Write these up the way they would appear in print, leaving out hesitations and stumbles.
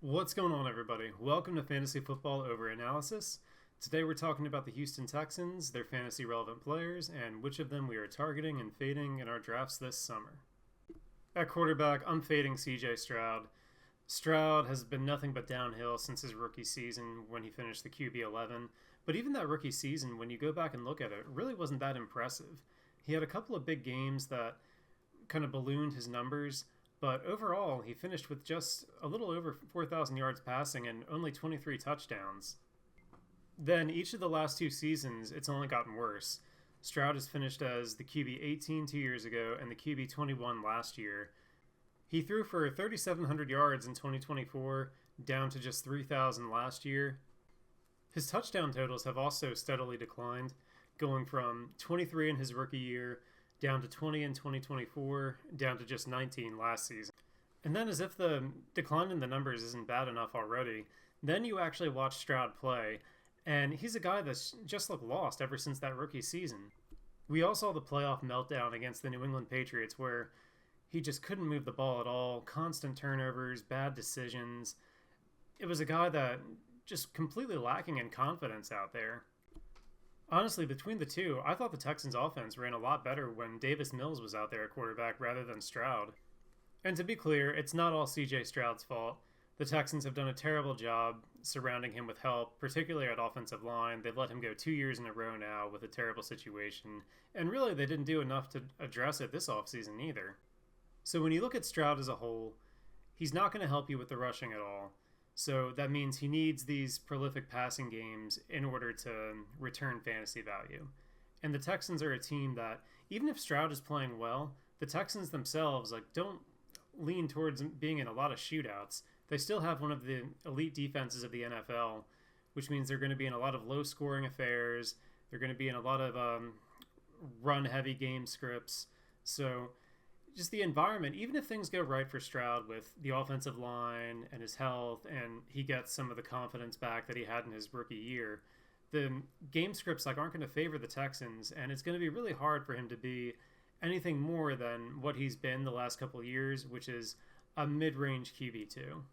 What's going on, everybody? Welcome to Fantasy Football Over Analysis. Today we're talking about the Houston Texans, their fantasy relevant players, and which of them we are targeting and fading in our drafts this summer. At quarterback, I'm fading CJ Stroud. Stroud has been nothing but downhill since his rookie season when he finished the QB 11, but even that rookie season, when you go back and look at it, really wasn't that impressive. He had a couple of big games that kind of ballooned his numbers, but overall, he finished with just a little over 4,000 yards passing and only 23 touchdowns. Then, each of the last two seasons, it's only gotten worse. Stroud has finished as the QB 18 2 years ago and the QB 21 last year. He threw for 3,700 yards in 2024, down to just 3,000 last year. His touchdown totals have also steadily declined, going from 23 in his rookie year down to 20 in 2024, down to just 19 last season. And then, as if the decline in the numbers isn't bad enough already, then you actually watch Stroud play, and he's a guy that's just looked lost ever since that rookie season. We all saw the playoff meltdown against the New England Patriots where he just couldn't move the ball at all, constant turnovers, bad decisions. It was a guy that just completely lacking in confidence out there. Honestly, between the two, I thought the Texans' offense ran a lot better when Davis Mills was out there at quarterback rather than Stroud. And to be clear, it's not all CJ Stroud's fault. The Texans have done a terrible job surrounding him with help, particularly at offensive line. They've let him go 2 years in a row now with a terrible situation, and really they didn't do enough to address it this offseason either. So when you look at Stroud as a whole, he's not going to help you with the rushing at all. So that means he needs these prolific passing games in order to return fantasy value. And the Texans are a team that, even if Stroud is playing well, the Texans themselves don't lean towards being in a lot of shootouts. They still have one of the elite defenses of the NFL, which means they're going to be in a lot of low-scoring affairs. They're going to be in a lot of run-heavy game scripts. So just the environment, even if things go right for Stroud with the offensive line and his health, and he gets some of the confidence back that he had in his rookie year, the game scripts aren't going to favor the Texans, and it's going to be really hard for him to be anything more than what he's been the last couple of years, which is a mid-range QB2.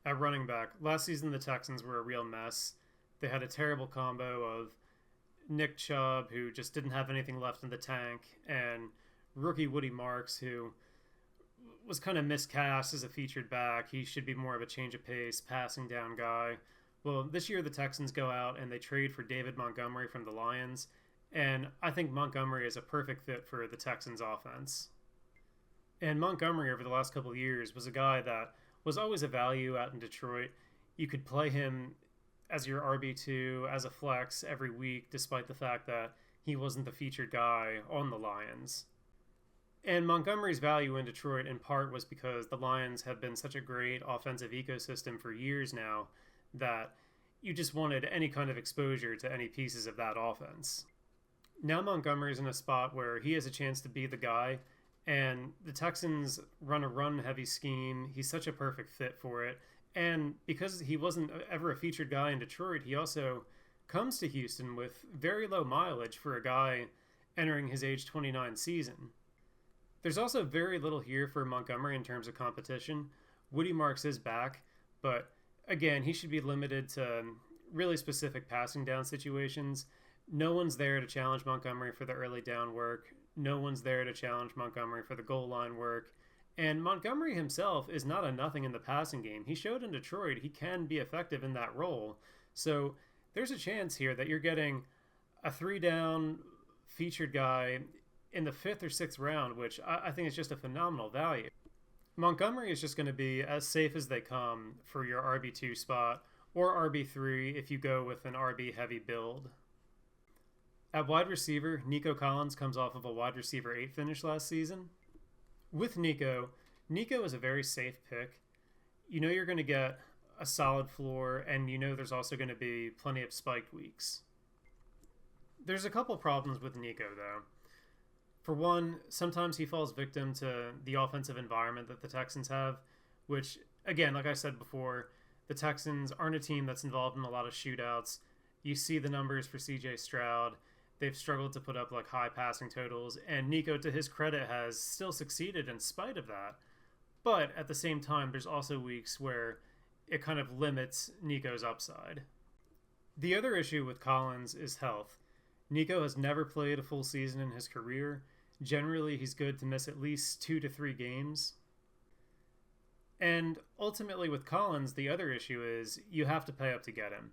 At running back, last season the Texans were a real mess. They had a terrible combo of Nick Chubb, who just didn't have anything left in the tank, and rookie Woody Marks, who was kind of miscast as a featured back. He should be more of a change of pace, passing down guy. Well, this year the Texans go out and they trade for David Montgomery from the Lions, and I think Montgomery is a perfect fit for the Texans offense. And Montgomery over the last couple of years was a guy that was always a value out in Detroit. You could play him as your RB2, as a flex every week, despite the fact that he wasn't the featured guy on the Lions. And Montgomery's value in Detroit in part was because the Lions have been such a great offensive ecosystem for years now that you just wanted any kind of exposure to any pieces of that offense. Now Montgomery's in a spot where he has a chance to be the guy, and the Texans run a run-heavy scheme. He's such a perfect fit for it. And because he wasn't ever a featured guy in Detroit, he also comes to Houston with very low mileage for a guy entering his age 29 season. There's also very little here for Montgomery in terms of competition. Woody Marks is back, but again, he should be limited to really specific passing down situations. No one's there to challenge Montgomery for the early down work. No one's there to challenge Montgomery for the goal line work. And Montgomery himself is not a nothing in the passing game. He showed in Detroit he can be effective in that role. So there's a chance here that you're getting a 3-down featured guy in the 5th or 6th round, which I think is just a phenomenal value. Montgomery is just going to be as safe as they come for your RB2 spot, or RB3 if you go with an RB heavy build. At wide receiver, Nico Collins comes off of a wide receiver 8 finish last season. With Nico is a very safe pick. You know you're going to get a solid floor, and you know there's also going to be plenty of spiked weeks. There's a couple problems with Nico, though. For one, sometimes he falls victim to the offensive environment that the Texans have, which, again, like I said before, the Texans aren't a team that's involved in a lot of shootouts. You see the numbers for CJ Stroud. They've struggled to put up high passing totals, and Nico, to his credit, has still succeeded in spite of that. But at the same time, there's also weeks where it kind of limits Nico's upside. The other issue with Collins is health. Nico has never played a full season in his career. Generally, he's good to miss at least 2 to 3 games. And ultimately with Collins, the other issue is you have to pay up to get him.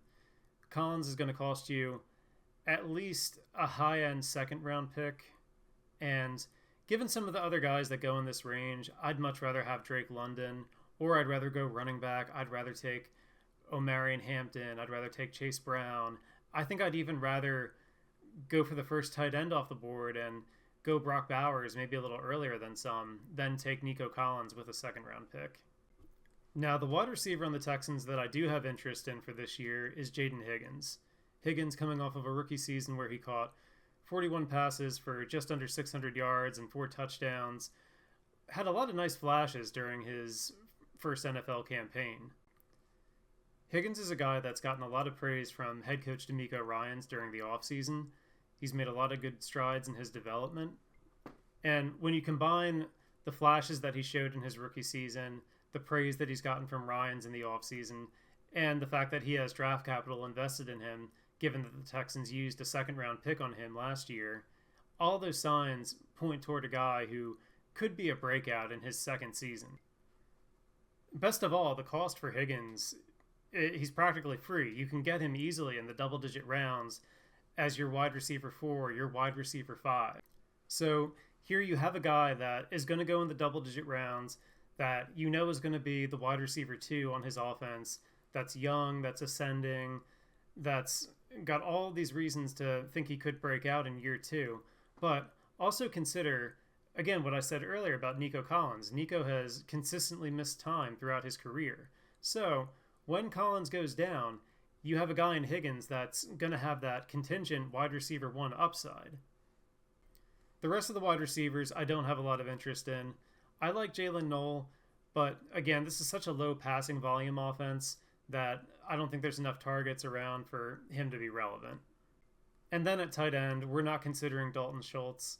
Collins is going to cost you at least a high-end second-round pick. And given some of the other guys that go in this range, I'd much rather have Drake London, or I'd rather go running back. I'd rather take Omarion Hampton. I'd rather take Chase Brown. I think I'd even rather go for the first tight end off the board and go Brock Bowers maybe a little earlier than some, then take Nico Collins with a second-round pick. Now, the wide receiver on the Texans that I do have interest in for this year is Jaden Higgins. Higgins coming off of a rookie season where he caught 41 passes for just under 600 yards and 4 touchdowns. Had a lot of nice flashes during his first NFL campaign. Higgins is a guy that's gotten a lot of praise from head coach DeMeco Ryans during the offseason. He's made a lot of good strides in his development. And when you combine the flashes that he showed in his rookie season, the praise that he's gotten from Ryans in the offseason, and the fact that he has draft capital invested in him, given that the Texans used a second-round pick on him last year, all those signs point toward a guy who could be a breakout in his second season. Best of all, the cost for Higgins, he's practically free. You can get him easily in the double-digit rounds as your wide receiver 4, your wide receiver 5. So here you have a guy that is going to go in the double-digit rounds, that you know is going to be the wide receiver 2 on his offense, that's young, that's ascending, that's got all these reasons to think he could break out in year 2. But also consider, again, what I said earlier about Nico Collins. Nico has consistently missed time throughout his career. So when Collins goes down, you have a guy in Higgins that's going to have that contingent wide receiver 1 upside. The rest of the wide receivers I don't have a lot of interest in. I like Jalen Knoll, but again, this is such a low passing volume offense that I don't think there's enough targets around for him to be relevant. And then at tight end, we're not considering Dalton Schultz.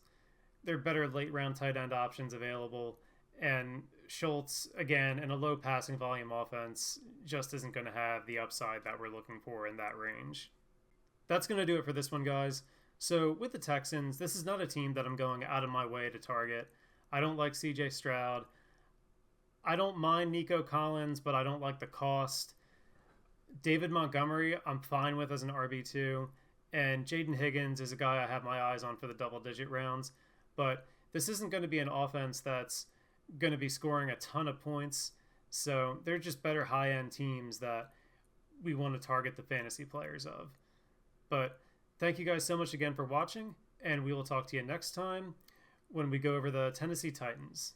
There are better late round tight end options available, and Schultz, again, in a low passing volume offense, just isn't going to have the upside that we're looking for in that range. That's going to do it for this one, guys. So with the Texans, this is not a team that I'm going out of my way to target. I don't like CJ Stroud. I don't mind Nico Collins, but I don't like the cost. David Montgomery, I'm fine with as an RB2. And Jaden Higgins is a guy I have my eyes on for the double-digit rounds. But this isn't going to be an offense that's going to be scoring a ton of points. So they're just better high-end teams that we want to target the fantasy players of. But thank you guys so much again for watching, and we will talk to you next time when we go over the Tennessee Titans.